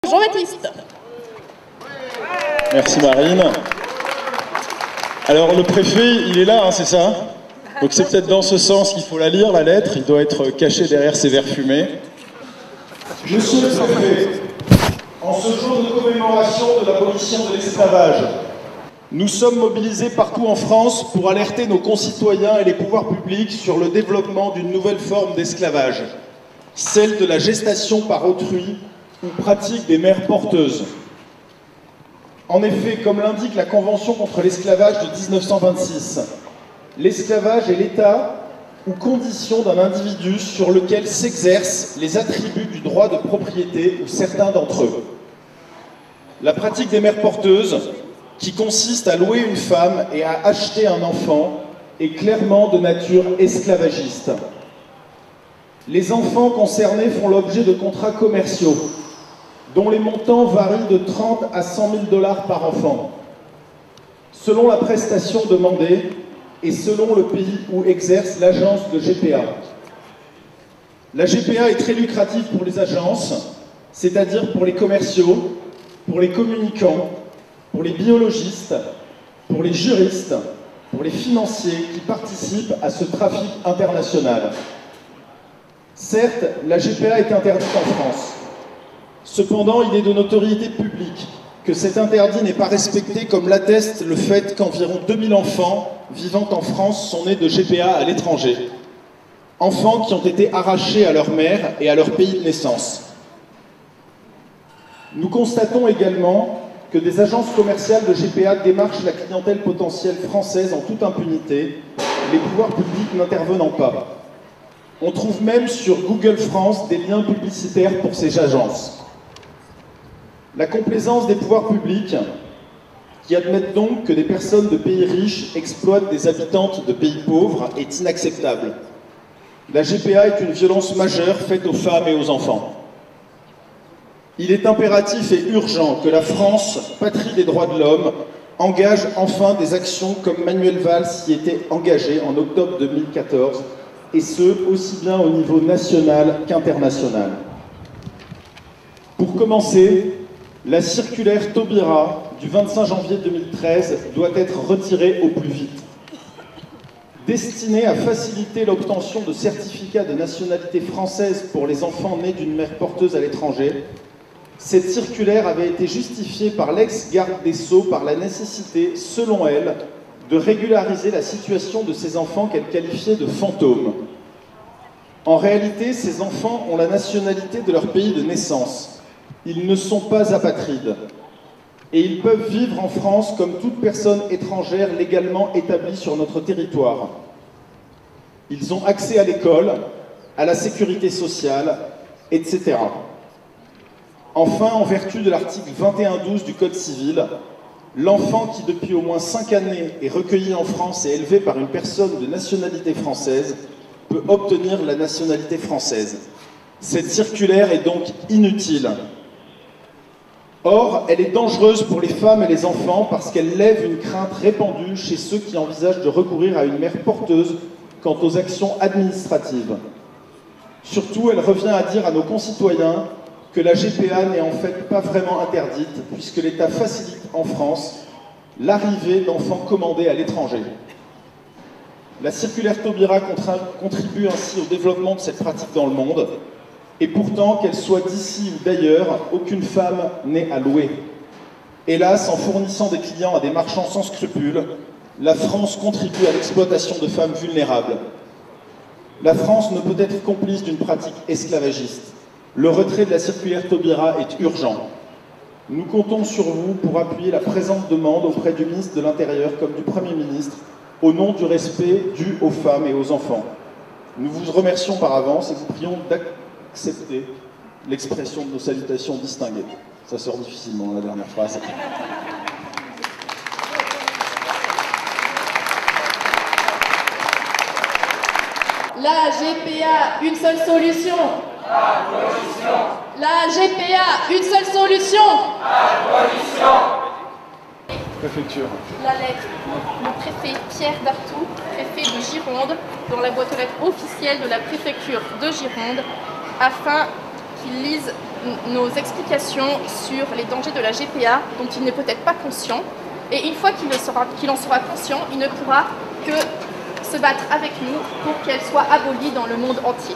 Jean-Baptiste. Merci Marine. Alors le préfet, il est là, hein, c'est ça? Donc c'est peut-être dans ce sens qu'il faut la lire, la lettre. Il doit être caché derrière ces verres fumés. Monsieur le préfet, en ce jour de commémoration de l'abolition de l'esclavage, nous sommes mobilisés partout en France pour alerter nos concitoyens et les pouvoirs publics sur le développement d'une nouvelle forme d'esclavage, celle de la gestation par autrui ou pratique des mères porteuses. En effet, comme l'indique la Convention contre l'esclavage de 1926, l'esclavage est l'état ou condition d'un individu sur lequel s'exercent les attributs du droit de propriété ou certains d'entre eux. La pratique des mères porteuses, qui consiste à louer une femme et à acheter un enfant, est clairement de nature esclavagiste. Les enfants concernés font l'objet de contrats commerciaux, dont les montants varient de 30 à 100 000 $ par enfant, selon la prestation demandée et selon le pays où exerce l'agence de GPA. La GPA est très lucrative pour les agences, c'est-à-dire pour les commerciaux, pour les communicants, pour les biologistes, pour les juristes, pour les financiers qui participent à ce trafic international. Certes, la GPA est interdite en France. Cependant, il est de notoriété publique que cet interdit n'est pas respecté, comme l'atteste le fait qu'environ 2000 enfants vivant en France sont nés de GPA à l'étranger. Enfants qui ont été arrachés à leur mère et à leur pays de naissance. Nous constatons également que des agences commerciales de GPA démarchent la clientèle potentielle française en toute impunité, les pouvoirs publics n'intervenant pas. On trouve même sur Google France des liens publicitaires pour ces agences. La complaisance des pouvoirs publics, qui admettent donc que des personnes de pays riches exploitent des habitantes de pays pauvres, est inacceptable. La GPA est une violence majeure faite aux femmes et aux enfants. Il est impératif et urgent que la France, patrie des droits de l'homme, engage enfin des actions comme Manuel Valls s'y était engagé en octobre 2014, et ce, aussi bien au niveau national qu'international. Pour commencer, la circulaire Taubira du 25 janvier 2013 doit être retirée au plus vite. Destinée à faciliter l'obtention de certificats de nationalité française pour les enfants nés d'une mère porteuse à l'étranger, cette circulaire avait été justifiée par l'ex-garde des Sceaux par la nécessité, selon elle, de régulariser la situation de ces enfants qu'elle qualifiait de fantômes. En réalité, ces enfants ont la nationalité de leur pays de naissance. Ils ne sont pas apatrides. Et ils peuvent vivre en France comme toute personne étrangère légalement établie sur notre territoire. Ils ont accès à l'école, à la sécurité sociale, etc. Enfin, en vertu de l'article 21-12 du Code civil, l'enfant qui depuis au moins 5 années est recueilli en France et élevé par une personne de nationalité française peut obtenir la nationalité française. Cette circulaire est donc inutile. Or, elle est dangereuse pour les femmes et les enfants parce qu'elle lève une crainte répandue chez ceux qui envisagent de recourir à une mère porteuse quant aux actions administratives. Surtout, elle revient à dire à nos concitoyens que la GPA n'est en fait pas vraiment interdite puisque l'État facilite en France l'arrivée d'enfants commandés à l'étranger. La circulaire Taubira contribue ainsi au développement de cette pratique dans le monde. Et pourtant, qu'elle soit d'ici ou d'ailleurs, aucune femme n'est à louer. Hélas, en fournissant des clients à des marchands sans scrupules, la France contribue à l'exploitation de femmes vulnérables. La France ne peut être complice d'une pratique esclavagiste. Le retrait de la circulaire Taubira est urgent. Nous comptons sur vous pour appuyer la présente demande auprès du ministre de l'Intérieur comme du Premier ministre, au nom du respect dû aux femmes et aux enfants. Nous vous remercions par avance et vous prions d'accepter l'expression de nos salutations distinguées. Ça sort difficilement, la dernière phrase. La GPA, une seule solution. Abolition. La GPA, une seule solution. Abolition. Préfecture. La lettre. Le préfet Pierre Dartout, préfet de Gironde, dans la boîte aux lettres officielle de la préfecture de Gironde, afin qu'il lise nos explications sur les dangers de la GPA dont il n'est peut-être pas conscient. Et une fois qu'il en sera conscient, il ne pourra que se battre avec nous pour qu'elle soit abolie dans le monde entier.